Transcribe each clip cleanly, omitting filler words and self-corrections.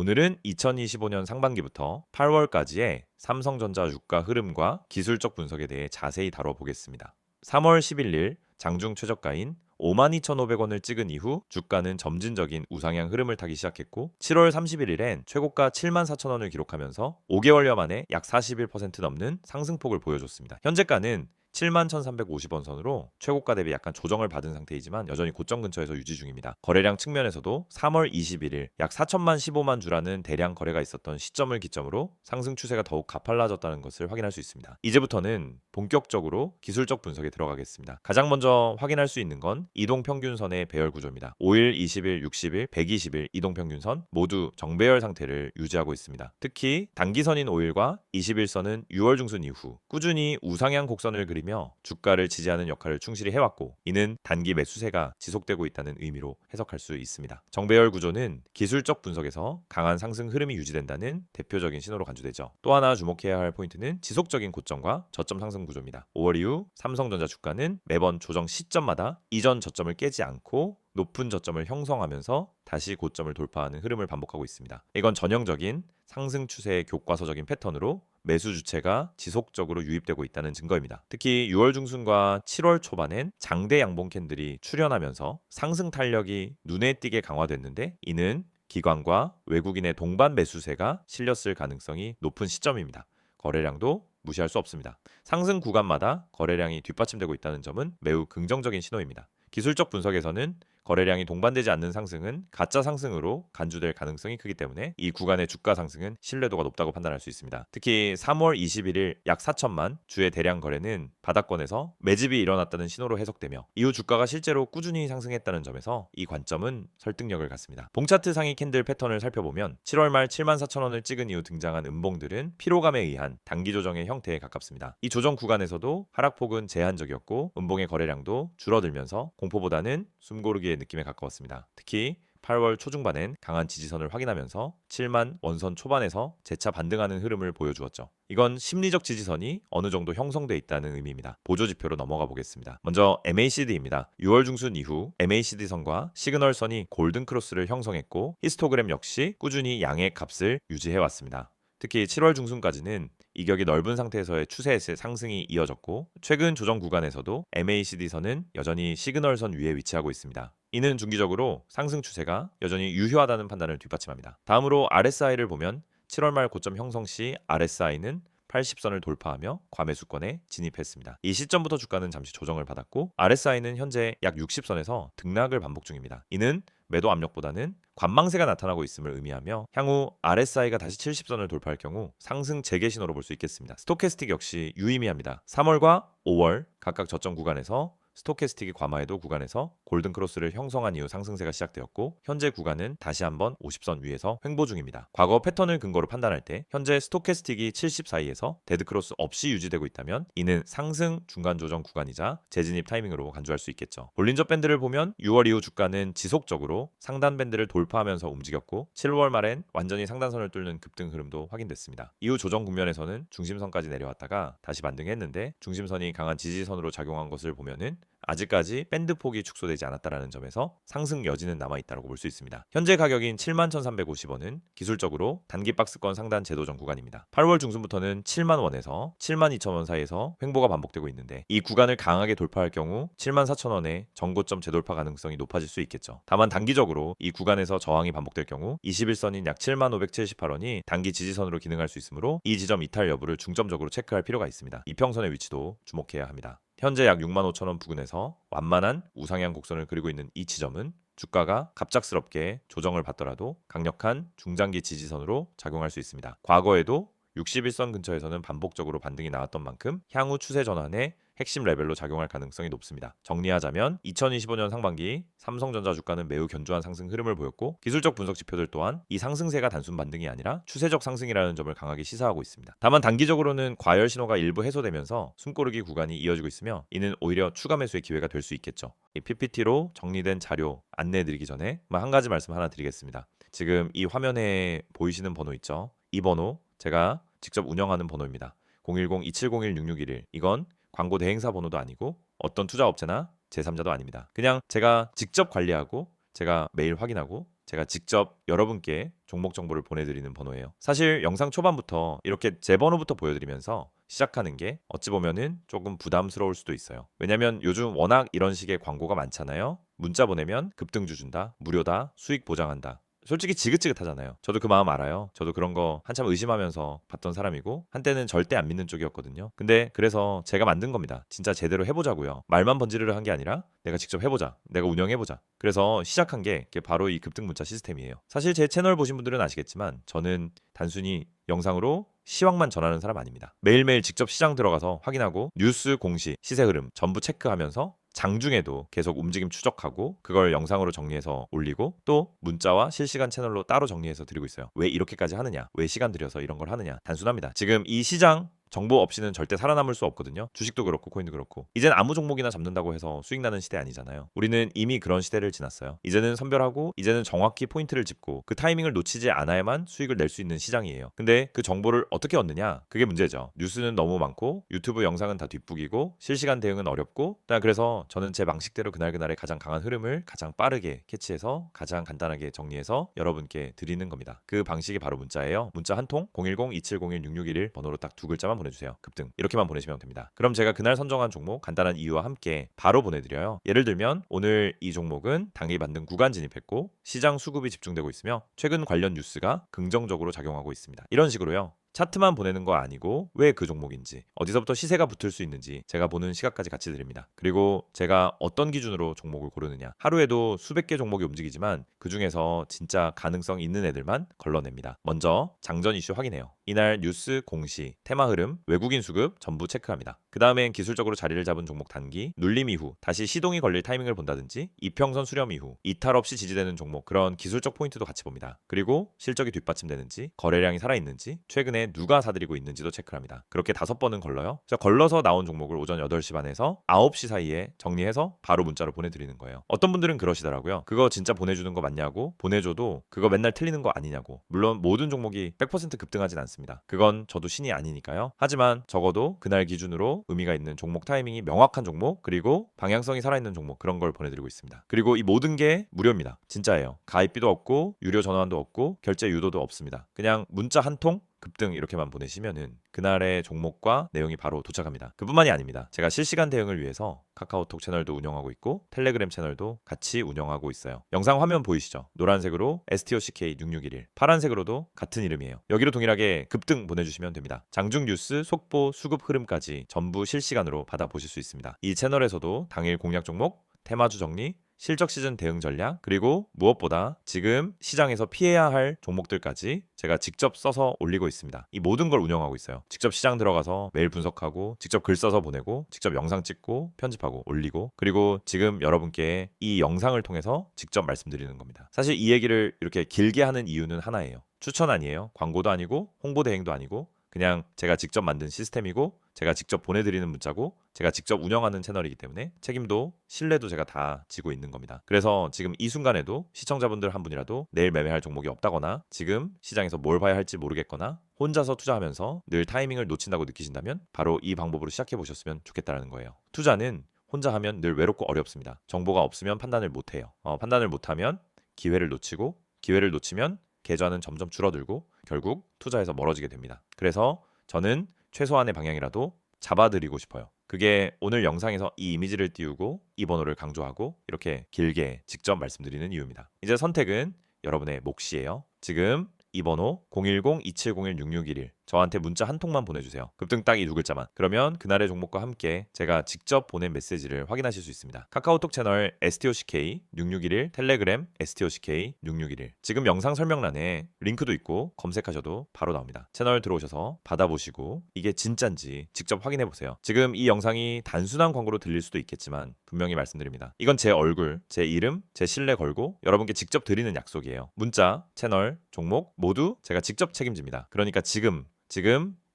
오늘은 2025년 상반기부터 8월까지의 삼성전자 주가 흐름과 기술적 분석에 대해 자세히 다뤄보겠습니다. 3월 11일 장중 최저가인 52,500원을 찍은 이후 주가는 점진적인 우상향 흐름을 타기 시작했고 7월 31일엔 최고가 74,000원을 기록하면서 5개월여 만에 약 41% 넘는 상승폭을 보여줬습니다. 현재가는 71,350원 선으로 최고가 대비 약간 조정을 받은 상태이지만 여전히 고점 근처에서 유지 중입니다. 거래량 측면에서도 3월 21일 약 4천만 15만 주라는 대량 거래가 있었던 시점을 기점으로 상승 추세가 더욱 가팔라졌다는 것을 확인할 수 있습니다. 이제부터는 본격적으로 기술적 분석에 들어가겠습니다. 가장 먼저 확인할 수 있는 건 이동평균선의 배열 구조입니다. 5일, 20일, 60일, 120일 이동평균선 모두 정배열 상태를 유지하고 있습니다. 특히 단기선인 5일과 21선은 6월 중순 이후 꾸준히 우상향 곡선을 그리며 주가를 지지하는 역할을 충실히 해왔고 이는 단기 매수세가 지속되고 있다는 의미로 해석할 수 있습니다. 정배열 구조는 기술적 분석에서 강한 상승 흐름이 유지된다는 대표적인 신호로 간주되죠. 또 하나 주목해야 할 포인트는 지속적인 고점과 저점 상승 구조입니다. 5월 이후 삼성전자 주가는 매번 조정 시점마다 이전 저점을 깨지 않고 높은 저점을 형성하면서 다시 고점을 돌파하는 흐름을 반복하고 있습니다. 이건 전형적인 상승 추세의 교과서적인 패턴으로 매수 주체가 지속적으로 유입되고 있다는 증거입니다. 특히 6월 중순과 7월 초반엔 장대 양봉 캔들이 출현하면서 상승 탄력이 눈에 띄게 강화됐는데 이는 기관과 외국인의 동반 매수세가 실렸을 가능성이 높은 시점입니다. 거래량도 무시할 수 없습니다. 상승 구간마다 거래량이 뒷받침되고 있다는 점은 매우 긍정적인 신호입니다. 기술적 분석에서는 거래량이 동반되지 않는 상승은 가짜 상승으로 간주될 가능성이 크기 때문에 이 구간의 주가 상승은 신뢰도가 높다고 판단할 수 있습니다. 특히 3월 21일 약 4천만 주의 대량 거래는 바닥권에서 매집이 일어났다는 신호로 해석되며 이후 주가가 실제로 꾸준히 상승했다는 점에서 이 관점은 설득력을 갖습니다. 봉차트 상위 캔들 패턴을 살펴보면 7월 말 74,000원을 찍은 이후 등장한 음봉들은 피로감에 의한 단기 조정의 형태에 가깝습니다. 이 조정 구간에서도 하락폭은 제한적이었고 음봉의 거래량도 줄어들면서 공포보다는 숨고르기의 느낌에 가까웠습니다. 특히 8월 초중반엔 강한 지지선을 확인하면서 7만 원선 초반에서 재차 반등하는 흐름을 보여주었죠. 이건 심리적 지지선이 어느 정도 형성돼 있다는 의미입니다. 보조 지표로 넘어가 보겠습니다. 먼저 MACD입니다. 6월 중순 이후 MACD선과 시그널선이 골든 크로스를 형성했고 히스토그램 역시 꾸준히 양의 값을 유지해왔습니다. 특히 7월 중순까지는 이격이 넓은 상태에서의 추세의 상승이 이어졌고 최근 조정 구간에서도 MACD선은 여전히 시그널선 위에 위치하고 있습니다. 이는 중기적으로 상승 추세가 여전히 유효하다는 판단을 뒷받침합니다. 다음으로 RSI를 보면 7월 말 고점 형성 시 RSI는 80선을 돌파하며 과매수권에 진입했습니다. 이 시점부터 주가는 잠시 조정을 받았고 RSI는 현재 약 60선에서 등락을 반복 중입니다. 이는 매도 압력보다는 관망세가 나타나고 있음을 의미하며 향후 RSI가 다시 70선을 돌파할 경우 상승 재개 신호로 볼 수 있겠습니다. 스토캐스틱 역시 유의미합니다. 3월과 5월 각각 저점 구간에서 스토캐스틱이 과마해도 구간에서 골든 크로스를 형성한 이후 상승세가 시작되었고 현재 구간은 다시 한번 50선 위에서 횡보 중입니다. 과거 패턴을 근거로 판단할 때 현재 스토캐스틱이 70 사이에서 데드 크로스 없이 유지되고 있다면 이는 상승 중간 조정 구간이자 재진입 타이밍으로 간주할 수 있겠죠. 볼린저 밴드를 보면 6월 이후 주가는 지속적으로 상단 밴드를 돌파하면서 움직였고 7월 말엔 완전히 상단선을 뚫는 급등 흐름도 확인됐습니다. 이후 조정 국면에서는 중심선까지 내려왔다가 다시 반등했는데 중심선이 강한 지지선으로 작용한 것을 보면은 아직까지 밴드 폭이 축소되지 않았다는 점에서 상승 여지는 남아있다고 볼 수 있습니다. 현재 가격인 71,350원은 기술적으로 단기 박스권 상단 재도전 구간입니다. 8월 중순부터는 7만 원에서 72,000원 사이에서 횡보가 반복되고 있는데 이 구간을 강하게 돌파할 경우 74,000원의 전고점 재돌파 가능성이 높아질 수 있겠죠. 다만 단기적으로 이 구간에서 저항이 반복될 경우 21선인 약 75,578원이 단기 지지선으로 기능할 수 있으므로 이 지점 이탈 여부를 중점적으로 체크할 필요가 있습니다. 이평선의 위치도 주목해야 합니다. 현재 약 65,000원 부근에서 완만한 우상향 곡선을 그리고 있는 이 지점은 주가가 갑작스럽게 조정을 받더라도 강력한 중장기 지지선으로 작용할 수 있습니다. 과거에도 61선 근처에서는 반복적으로 반등이 나왔던 만큼 향후 추세 전환에 핵심 레벨로 작용할 가능성이 높습니다. 정리하자면 2025년 상반기 삼성전자 주가는 매우 견조한 상승 흐름을 보였고 기술적 분석 지표들 또한 이 상승세가 단순 반등이 아니라 추세적 상승이라는 점을 강하게 시사하고 있습니다. 다만 단기적으로는 과열 신호가 일부 해소되면서 숨고르기 구간이 이어지고 있으며 이는 오히려 추가 매수의 기회가 될 수 있겠죠. 이 PPT로 정리된 자료 안내해드리기 전에 한 가지 말씀 하나 드리겠습니다. 지금 이 화면에 보이시는 번호 있죠? 이 번호 제가 직접 운영하는 번호입니다. 010-2701-6611 이건 광고 대행사 번호도 아니고 어떤 투자업체나 제3자도 아닙니다. 그냥 제가 직접 관리하고 제가 매일 확인하고 제가 직접 여러분께 종목 정보를 보내드리는 번호예요. 사실 영상 초반부터 이렇게 제 번호부터 보여드리면서 시작하는 게 어찌 보면은 조금 부담스러울 수도 있어요. 왜냐면 요즘 워낙 이런 식의 광고가 많잖아요. 문자 보내면 급등주 준다, 무료다, 수익 보장한다. 솔직히 지긋지긋하잖아요. 저도 그 마음 알아요. 저도 그런 거 한참 의심하면서 봤던 사람이고 한때는 절대 안 믿는 쪽이었거든요. 근데 그래서 제가 만든 겁니다. 진짜 제대로 해보자고요. 말만 번지르르 한 게 아니라 내가 직접 해보자. 내가 운영해보자. 그래서 시작한 게 바로 이 급등 문자 시스템이에요. 사실 제 채널 보신 분들은 아시겠지만 저는 단순히 영상으로 시황만 전하는 사람 아닙니다. 매일매일 직접 시장 들어가서 확인하고 뉴스 공시, 시세 흐름 전부 체크하면서 장중에도 계속 움직임 추적하고 그걸 영상으로 정리해서 올리고 또 문자와 실시간 채널로 따로 정리해서 드리고 있어요. 왜 이렇게까지 하느냐? 왜 시간 들여서 이런 걸 하느냐? 단순합니다. 지금 이 시장 정보 없이는 절대 살아남을 수 없거든요. 주식도 그렇고 코인도 그렇고. 이젠 아무 종목이나 잡는다고 해서 수익 나는 시대 아니잖아요. 우리는 이미 그런 시대를 지났어요. 이제는 선별하고 이제는 정확히 포인트를 짚고 그 타이밍을 놓치지 않아야만 수익을 낼 수 있는 시장이에요. 근데 그 정보를 어떻게 얻느냐? 그게 문제죠. 뉴스는 너무 많고 유튜브 영상은 다 뒷북이고 실시간 대응은 어렵고 그래서 저는 제 방식대로 그날그날의 가장 강한 흐름을 가장 빠르게 캐치해서 가장 간단하게 정리해서 여러분께 드리는 겁니다. 그 방식이 바로 문자예요. 문자 한 통 010-2701-6611 번호로 딱 두 글자만 보내주세요. 급등 이렇게만 보내시면 됩니다. 그럼 제가 그날 선정한 종목 간단한 이유와 함께 바로 보내드려요. 예를 들면 오늘 이 종목은 당일 만든 구간 진입했고 시장 수급이 집중되고 있으며 최근 관련 뉴스가 긍정적으로 작용하고 있습니다. 이런 식으로요. 차트만 보내는 거 아니고 왜 그 종목인지 어디서부터 시세가 붙을 수 있는지 제가 보는 시각까지 같이 드립니다. 그리고 제가 어떤 기준으로 종목을 고르느냐 하루에도 수백 개 종목이 움직이지만 그 중에서 진짜 가능성 있는 애들만 걸러냅니다. 먼저 장전 이슈 확인해요. 이날 뉴스 공시, 테마 흐름, 외국인 수급 전부 체크합니다. 그 다음엔 기술적으로 자리를 잡은 종목 단기, 눌림 이후 다시 시동이 걸릴 타이밍을 본다든지 이평선 수렴 이후 이탈 없이 지지되는 종목 그런 기술적 포인트도 같이 봅니다. 그리고 실적이 뒷받침되는지 거래량이 살아있는지 최근에 누가 사들이고 있는지도 체크합니다. 그렇게 5번은 걸러요. 걸러서 나온 종목을 오전 8시 반에서 9시 사이에 정리해서 바로 문자로 보내드리는 거예요. 어떤 분들은 그러시더라고요. 그거 진짜 보내주는 거 맞냐고 보내줘도 그거 맨날 틀리는 거 아니냐고. 물론 모든 종목이 100% 급등하진 않습니다. 그건 저도 신이 아니니까요. 하지만 적어도 그날 기준으로 의미가 있는 종목 타이밍이 명확한 종목 그리고 방향성이 살아있는 종목 그런 걸 보내드리고 있습니다. 그리고 이 모든 게 무료입니다. 진짜예요. 가입비도 없고 유료 전화도 없고 결제 유도도 없습니다. 그냥 문자 한 통 급등 이렇게만 보내시면은 그날의 종목과 내용이 바로 도착합니다. 그뿐만이 아닙니다. 제가 실시간 대응을 위해서 카카오톡 채널도 운영하고 있고 텔레그램 채널도 같이 운영하고 있어요. 영상 화면 보이시죠? 노란색으로 STOCK6611 파란색으로도 같은 이름이에요. 여기로 동일하게 급등 보내주시면 됩니다. 장중 뉴스, 속보, 수급 흐름까지 전부 실시간으로 받아보실 수 있습니다. 이 채널에서도 당일 공략 종목, 테마주 정리, 실적 시즌 대응 전략 그리고 무엇보다 지금 시장에서 피해야 할 종목들까지 제가 직접 써서 올리고 있습니다. 이 모든 걸 운영하고 있어요. 직접 시장 들어가서 매일 분석하고 직접 글 써서 보내고 직접 영상 찍고 편집하고 올리고 그리고 지금 여러분께 이 영상을 통해서 직접 말씀드리는 겁니다. 사실 이 얘기를 이렇게 길게 하는 이유는 하나예요. 추천 아니에요. 광고도 아니고 홍보 대행도 아니고 그냥 제가 직접 만든 시스템이고 제가 직접 보내드리는 문자고 제가 직접 운영하는 채널이기 때문에 책임도 신뢰도 제가 다 지고 있는 겁니다. 그래서 지금 이 순간에도 시청자분들 한 분이라도 내일 매매할 종목이 없다거나 지금 시장에서 뭘 봐야 할지 모르겠거나 혼자서 투자하면서 늘 타이밍을 놓친다고 느끼신다면 바로 이 방법으로 시작해 보셨으면 좋겠다는 거예요. 투자는 혼자 하면 늘 외롭고 어렵습니다. 정보가 없으면 판단을 못해요. 판단을 못하면 기회를 놓치고 기회를 놓치면 계좌는 점점 줄어들고 결국 투자에서 멀어지게 됩니다. 그래서 저는 최소한의 방향이라도 잡아드리고 싶어요. 그게 오늘 영상에서 이 이미지를 띄우고 이 번호를 강조하고 이렇게 길게 직접 말씀드리는 이유입니다. 이제 선택은 여러분의 몫이에요. 지금 이 번호 010-2701-6611 저한테 문자 한 통만 보내주세요. 급등 딱 이 두 글자만. 그러면 그날의 종목과 함께 제가 직접 보낸 메시지를 확인하실 수 있습니다. 카카오톡 채널 STOCK6611 텔레그램 STOCK6611 지금 영상 설명란에 링크도 있고 검색하셔도 바로 나옵니다. 채널 들어오셔서 받아보시고 이게 진짠지 직접 확인해보세요. 지금 이 영상이 단순한 광고로 들릴 수도 있겠지만 분명히 말씀드립니다. 이건 제 얼굴, 제 이름, 제 신뢰 걸고 여러분께 직접 드리는 약속이에요. 문자, 채널, 종목 모두 제가 직접 책임집니다. 그러니까 지금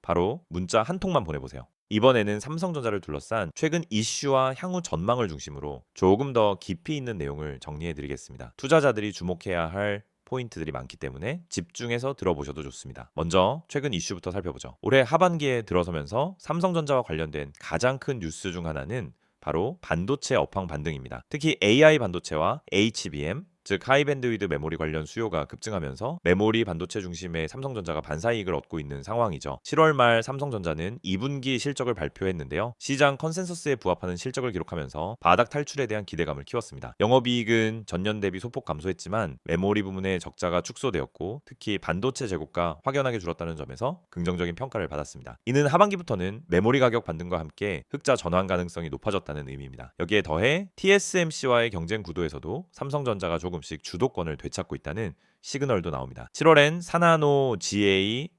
바로 문자 한 통만 보내보세요. 이번에는 삼성전자를 둘러싼 최근 이슈와 향후 전망을 중심으로 조금 더 깊이 있는 내용을 정리해드리겠습니다. 투자자들이 주목해야 할 포인트들이 많기 때문에 집중해서 들어보셔도 좋습니다. 먼저 최근 이슈부터 살펴보죠. 올해 하반기에 들어서면서 삼성전자와 관련된 가장 큰 뉴스 중 하나는 바로 반도체 업황 반등입니다. 특히 AI 반도체와 HBM, 즉 하이밴드위드 메모리 관련 수요가 급증하면서 메모리 반도체 중심의 삼성전자가 반사이익을 얻고 있는 상황이죠. 7월 말 삼성전자는 2분기 실적을 발표했는데요. 시장 컨센서스에 부합하는 실적을 기록하면서 바닥 탈출에 대한 기대감을 키웠습니다. 영업이익은 전년 대비 소폭 감소했지만 메모리 부문의 적자가 축소되었고 특히 반도체 재고가 확연하게 줄었다는 점에서 긍정적인 평가를 받았습니다. 이는 하반기부터는 메모리 가격 반등과 함께 흑자 전환 가능성이 높아졌다는 의미입니다. 여기에 더해 TSMC와의 경쟁 구도에서도 삼성전자가 조금씩 주도권을 되찾고 있다는 시그널도 나옵니다. 7월엔 사나노 GA,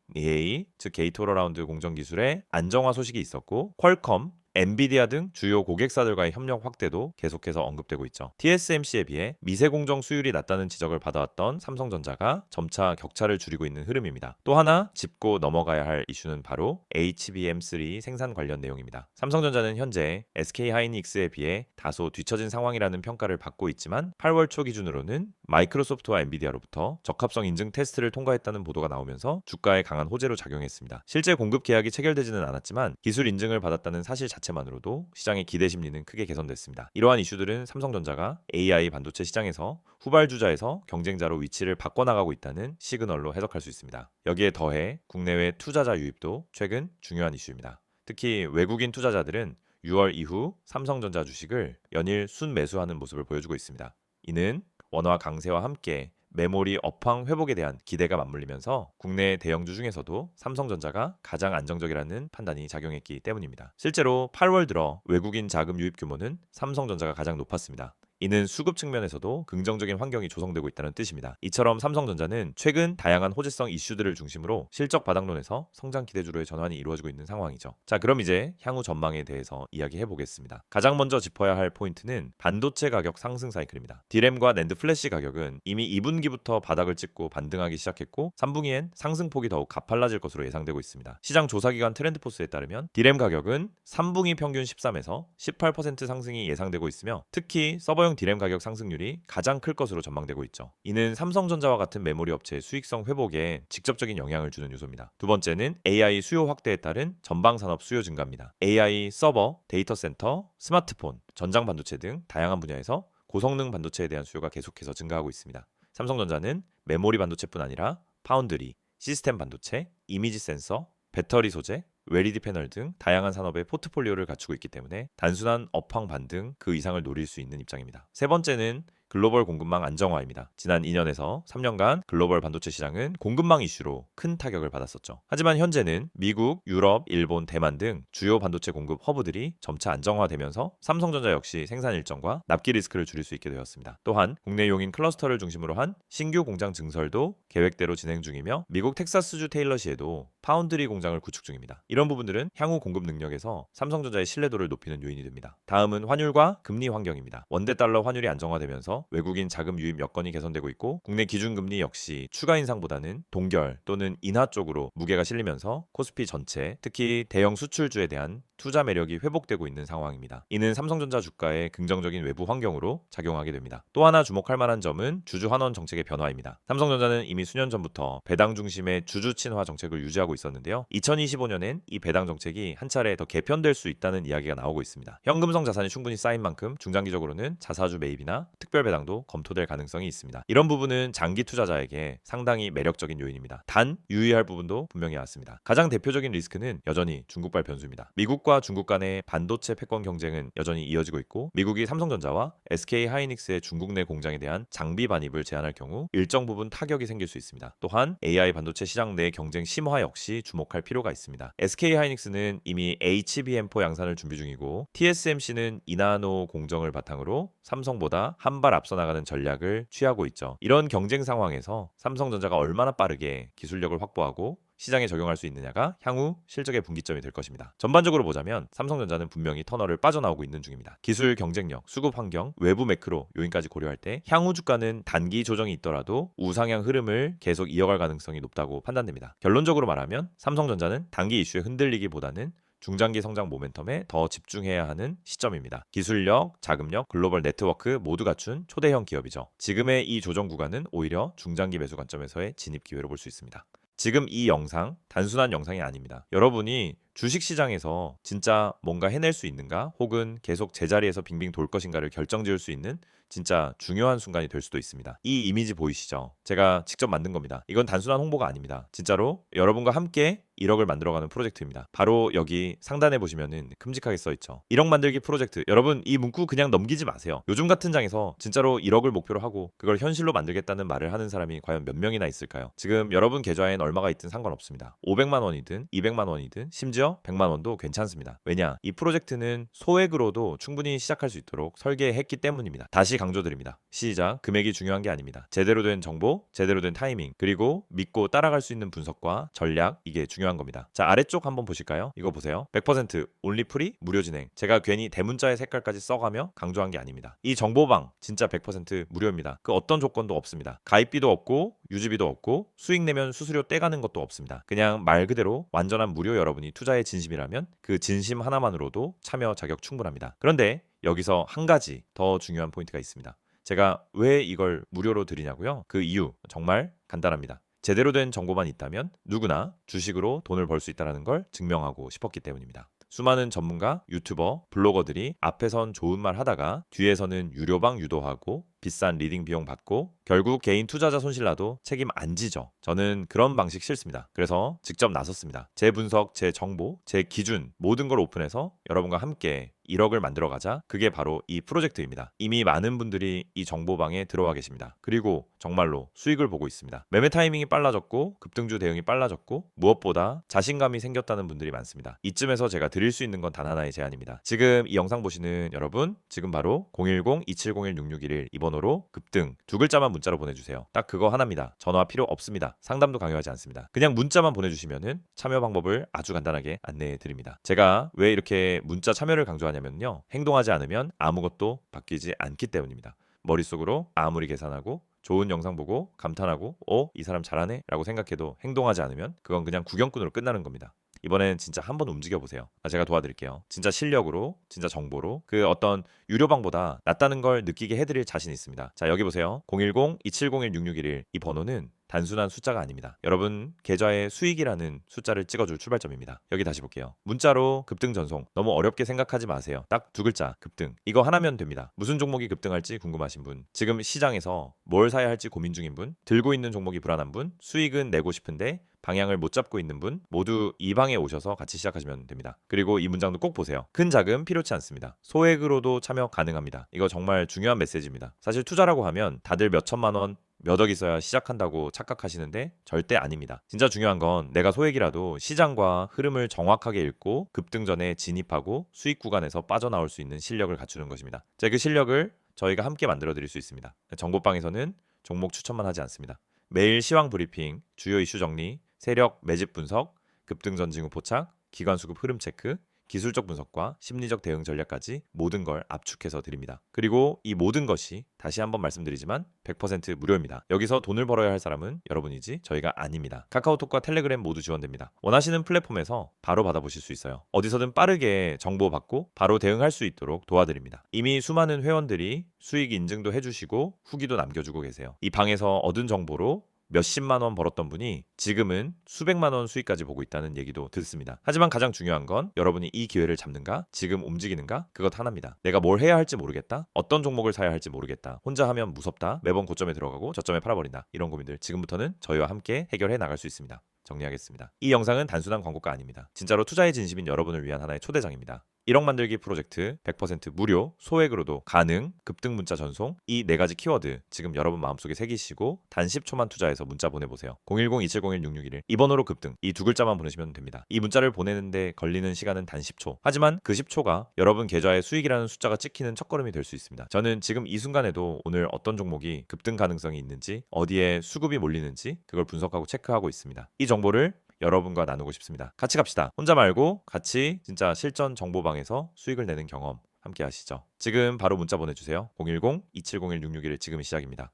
즉 게이트-올-어라운드 공정 기술의 안정화 소식이 있었고 퀄컴, 엔비디아 등 주요 고객사들과의 협력 확대도 계속해서 언급되고 있죠. TSMC에 비해 미세 공정 수율이 낮다는 지적을 받아왔던 삼성전자가 점차 격차를 줄이고 있는 흐름입니다. 또 하나 짚고 넘어가야 할 이슈는 바로 HBM3 생산 관련 내용입니다. 삼성전자는 현재 SK하이닉스에 비해 다소 뒤처진 상황이라는 평가를 받고 있지만 8월 초 기준으로는 마이크로소프트와 엔비디아로부터 적합성 인증 테스트를 통과했다는 보도가 나오면서 주가에 강한 호재로 작용했습니다. 실제 공급 계약이 체결되지는 않았지만 기술 인증을 받았다는 사실 자체만으로도 시장의 기대 심리는 크게 개선됐습니다. 이러한 이슈들은 삼성전자가 AI 반도체 시장에서 후발주자에서 경쟁자로 위치를 바꿔나가고 있다는 시그널로 해석할 수 있습니다. 여기에 더해 국내외 투자자 유입도 최근 중요한 이슈입니다. 특히 외국인 투자자들은 6월 이후 삼성전자 주식을 연일 순매수하는 모습을 보여주고 있습니다. 이는 원화 강세와 함께 메모리 업황 회복에 대한 기대가 맞물리면서 국내 대형주 중에서도 삼성전자가 가장 안정적이라는 판단이 작용했기 때문입니다. 실제로 8월 들어 외국인 자금 유입 규모는 삼성전자가 가장 높았습니다. 이는 수급 측면에서도 긍정적인 환경이 조성되고 있다는 뜻입니다. 이처럼 삼성전자는 최근 다양한 호재성 이슈들을 중심으로 실적 바닥론에서 성장 기대주로의 전환이 이루어지고 있는 상황이죠. 자, 그럼 이제 향후 전망에 대해서 이야기해 보겠습니다. 가장 먼저 짚어야 할 포인트는 반도체 가격 상승 사이클입니다. D램과 낸드 플래시 가격은 이미 2분기부터 바닥을 찍고 반등하기 시작했고 3분기엔 상승폭이 더욱 가팔라질 것으로 예상되고 있습니다. 시장 조사기관 트렌드포스에 따르면 D램 가격은 3분기 평균 13에서 18% 상승이 예상되고 있으며 특히 서버용 D램 가격 상승률이 가장 클 것으로 전망되고 있죠. 이는 삼성전자와 같은 메모리 업체의 수익성 회복에 직접적인 영향을 주는 요소입니다. 두 번째는 AI 수요 확대에 따른 전방 산업 수요 증가입니다. AI 서버, 데이터 센터, 스마트폰, 전장 반도체 등 다양한 분야에서 고성능 반도체에 대한 수요가 계속해서 증가하고 있습니다. 삼성전자는 메모리 반도체뿐 아니라 파운드리, 시스템 반도체, 이미지 센서, 배터리 소재, LED 패널 등 다양한 산업의 포트폴리오를 갖추고 있기 때문에 단순한 업황 반등 그 이상을 노릴 수 있는 입장입니다. 세 번째는 글로벌 공급망 안정화입니다. 지난 2년에서 3년간 글로벌 반도체 시장은 공급망 이슈로 큰 타격을 받았었죠. 하지만 현재는 미국, 유럽, 일본, 대만 등 주요 반도체 공급 허브들이 점차 안정화되면서 삼성전자 역시 생산 일정과 납기 리스크를 줄일 수 있게 되었습니다. 또한 국내 용인 클러스터를 중심으로 한 신규 공장 증설도 계획대로 진행 중이며 미국 텍사스주 테일러시에도 파운드리 공장을 구축 중입니다. 이런 부분들은 향후 공급 능력에서 삼성전자의 신뢰도를 높이는 요인이 됩니다. 다음은 환율과 금리 환경입니다. 원대 달러 환율이 안정화되면서 외국인 자금 유입 여건이 개선되고 있고 국내 기준금리 역시 추가 인상보다는 동결 또는 인하 쪽으로 무게가 실리면서 코스피 전체 특히 대형 수출주에 대한 투자 매력이 회복되고 있는 상황입니다. 이는 삼성전자 주가의 긍정적인 외부 환경으로 작용하게 됩니다. 또 하나 주목할 만한 점은 주주 환원 정책의 변화입니다. 삼성전자는 이미 수년 전부터 배당 중심의 주주 친화 정책을 유지하고 있었는데요. 2025년엔 이 배당 정책이 한 차례 더 개편될 수 있다는 이야기가 나오고 있습니다. 현금성 자산이 충분히 쌓인 만큼 중장기적으로는 자사주 매입이나 특별 배당도 검토될 가능성이 있습니다. 이런 부분은 장기 투자자에게 상당히 매력적인 요인입니다. 단 유의할 부분도 분명히 왔습니다. 가장 대표적인 리스크는 여전히 중국발 변수입니다. 미국과 중국 간의 반도체 패권 경쟁은 여전히 이어지고 있고 미국이 삼성전자와 SK하이닉스의 중국 내 공장에 대한 장비 반입을 제한할 경우 일정 부분 타격이 생길 수 있습니다. 또한 AI 반도체 시장 내 경쟁 심화 역시 주목할 필요가 있습니다. SK하이닉스는 이미 HBM4 양산을 준비 중이고 TSMC는 이나노 공정을 바탕으로 삼성보다 한 발 앞서 나가는 전략을 취하고 있죠. 이런 경쟁 상황에서 삼성전자가 얼마나 빠르게 기술력을 확보하고 시장에 적용할 수 있느냐가 향후 실적의 분기점이 될 것입니다. 전반적으로 보자면 삼성전자는 분명히 터널을 빠져나오고 있는 중입니다. 기술 경쟁력, 수급 환경, 외부 매크로 요인까지 고려할 때 향후 주가는 단기 조정이 있더라도 우상향 흐름을 계속 이어갈 가능성이 높다고 판단됩니다. 결론적으로 말하면 삼성전자는 단기 이슈에 흔들리기보다는 중장기 성장 모멘텀에 더 집중해야 하는 시점입니다. 기술력, 자금력, 글로벌 네트워크 모두 갖춘 초대형 기업이죠. 지금의 이 조정 구간은 오히려 중장기 매수 관점에서의 진입 기회로 볼 수 있습니다. 지금 이 영상 단순한 영상이 아닙니다. 여러분이 주식시장에서 진짜 뭔가 해낼 수 있는가 혹은 계속 제자리에서 빙빙 돌 것인가를 결정지을 수 있는 진짜 중요한 순간이 될 수도 있습니다. 이 이미지 보이시죠? 제가 직접 만든 겁니다. 이건 단순한 홍보가 아닙니다. 진짜로 여러분과 함께 1억을 만들어가는 프로젝트입니다. 바로 여기 상단에 보시면은 큼직하게 써있죠. 1억 만들기 프로젝트. 여러분 이 문구 그냥 넘기지 마세요. 요즘 같은 장에서 진짜로 1억을 목표로 하고 그걸 현실로 만들겠다는 말을 하는 사람이 과연 몇 명이나 있을까요? 지금 여러분 계좌엔 얼마가 있든 상관없습니다. 500만 원이든 200만 원이든 심지어 100만 원도 괜찮습니다. 왜냐? 이 프로젝트는 소액으로도 충분히 시작할 수 있도록 설계했기 때문입니다. 다시 강조드립니다. 시작, 금액이 중요한 게 아닙니다. 제대로 된 정보, 제대로 된 타이밍, 그리고 믿고 따라갈 수 있는 분석과 전략, 이게 중요한 겁니다. 자, 아래쪽 한번 보실까요? 이거 보세요. 100% 온리 프리 무료 진행. 제가 괜히 대문자의 색깔까지 써가며 강조한 게 아닙니다. 이 정보방 진짜 100% 무료입니다. 그 어떤 조건도 없습니다. 가입비도 없고 유지비도 없고 수익 내면 수수료 떼가는 것도 없습니다. 그냥 말 그대로 완전한 무료. 여러분이 투자의 진심이라면 그 진심 하나만으로도 참여 자격 충분합니다. 그런데 여기서 한 가지 더 중요한 포인트가 있습니다. 제가 왜 이걸 무료로 드리냐고요? 그 이유 정말 간단합니다. 제대로 된 정보만 있다면 누구나 주식으로 돈을 벌 수 있다는 걸 증명하고 싶었기 때문입니다. 수많은 전문가, 유튜버, 블로거들이 앞에선 좋은 말 하다가 뒤에서는 유료방 유도하고 비싼 리딩 비용 받고 결국 개인 투자자 손실 나도 책임 안 지죠. 저는 그런 방식 싫습니다. 그래서 직접 나섰습니다. 제 분석, 제 정보, 제 기준 모든 걸 오픈해서 여러분과 함께 1억을 만들어 가자. 그게 바로 이 프로젝트입니다. 이미 많은 분들이 이 정보방에 들어와 계십니다. 그리고 정말로 수익을 보고 있습니다. 매매 타이밍이 빨라졌고 급등주 대응이 빨라졌고 무엇보다 자신감이 생겼다는 분들이 많습니다. 이쯤에서 제가 드릴 수 있는 건 단 하나의 제안입니다. 지금 이 영상 보시는 여러분, 지금 바로 010-2701-6611 이 번호로 급등 두 글자만 문자로 보내주세요. 딱 그거 하나입니다. 전화 필요 없습니다. 상담도 강요하지 않습니다. 그냥 문자만 보내주시면은 참여 방법을 아주 간단하게 안내해 드립니다. 제가 왜 이렇게 문자 참여를 강조하냐면요, 행동하지 않으면 아무것도 바뀌지 않기 때문입니다. 머릿속으로 아무리 계산하고 좋은 영상 보고 감탄하고 이 사람 잘하네 라고 생각해도 행동하지 않으면 그건 그냥 구경꾼으로 끝나는 겁니다. 이번엔 진짜 한번 움직여보세요. 제가 도와드릴게요. 진짜 실력으로, 진짜 정보로 그 어떤 유료방보다 낫다는 걸 느끼게 해드릴 자신 있습니다. 자, 여기 보세요. 010-2701-6611 이 번호는 단순한 숫자가 아닙니다. 여러분 계좌의 수익이라는 숫자를 찍어줄 출발점입니다. 여기 다시 볼게요. 문자로 급등 전송 너무 어렵게 생각하지 마세요. 딱 두 글자 급등. 이거 하나면 됩니다. 무슨 종목이 급등할지 궁금하신 분, 지금 시장에서 뭘 사야 할지 고민 중인 분, 들고 있는 종목이 불안한 분, 수익은 내고 싶은데 방향을 못 잡고 있는 분 모두 이 방에 오셔서 같이 시작하시면 됩니다. 그리고 이 문장도 꼭 보세요. 큰 자금 필요치 않습니다. 소액으로도 참여 가능합니다. 이거 정말 중요한 메시지입니다. 사실 투자라고 하면 다들 몇 천만 원 몇 억 있어야 시작한다고 착각하시는데 절대 아닙니다. 진짜 중요한 건 내가 소액이라도 시장과 흐름을 정확하게 읽고 급등 전에 진입하고 수익 구간에서 빠져나올 수 있는 실력을 갖추는 것입니다. 제 그 실력을 저희가 함께 만들어 드릴 수 있습니다. 정보방에서는 종목 추천만 하지 않습니다. 매일 시황 브리핑, 주요 이슈 정리, 세력 매집 분석, 급등 전 징후 포착, 기관 수급 흐름 체크, 기술적 분석과 심리적 대응 전략까지 모든 걸 압축해서 드립니다. 그리고 이 모든 것이 다시 한번 말씀드리지만 100% 무료입니다. 여기서 돈을 벌어야 할 사람은 여러분이지 저희가 아닙니다. 카카오톡과 텔레그램 모두 지원됩니다. 원하시는 플랫폼에서 바로 받아보실 수 있어요. 어디서든 빠르게 정보 받고 바로 대응할 수 있도록 도와드립니다. 이미 수많은 회원들이 수익 인증도 해주시고 후기도 남겨주고 계세요. 이 방에서 얻은 정보로 몇십만 원 벌었던 분이 지금은 수백만 원 수익까지 보고 있다는 얘기도 듣습니다. 하지만 가장 중요한 건 여러분이 이 기회를 잡는가, 지금 움직이는가, 그것 하나입니다. 내가 뭘 해야 할지 모르겠다, 어떤 종목을 사야 할지 모르겠다, 혼자 하면 무섭다, 매번 고점에 들어가고 저점에 팔아버린다, 이런 고민들 지금부터는 저희와 함께 해결해 나갈 수 있습니다. 정리하겠습니다. 이 영상은 단순한 광고가 아닙니다. 진짜로 투자의 진심인 여러분을 위한 하나의 초대장입니다. 1억 만들기 프로젝트 100% 무료, 소액으로도 가능, 급등 문자 전송, 이 네 가지 키워드 지금 여러분 마음속에 새기시고 단 10초만 투자해서 문자 보내보세요. 010-2701-6611 이 번호로 급등, 이 두 글자만 보내시면 됩니다. 이 문자를 보내는데 걸리는 시간은 단 10초. 하지만 그 10초가 여러분 계좌에 수익이라는 숫자가 찍히는 첫걸음이 될 수 있습니다. 저는 지금 이 순간에도 오늘 어떤 종목이 급등 가능성이 있는지, 어디에 수급이 몰리는지 그걸 분석하고 체크하고 있습니다. 이 정보를 여러분과 나누고 싶습니다. 같이 갑시다. 혼자 말고 같이 진짜 실전 정보방에서 수익을 내는 경험 함께 하시죠. 지금 바로 문자 보내주세요. 010-2701-661 지금이 시작입니다.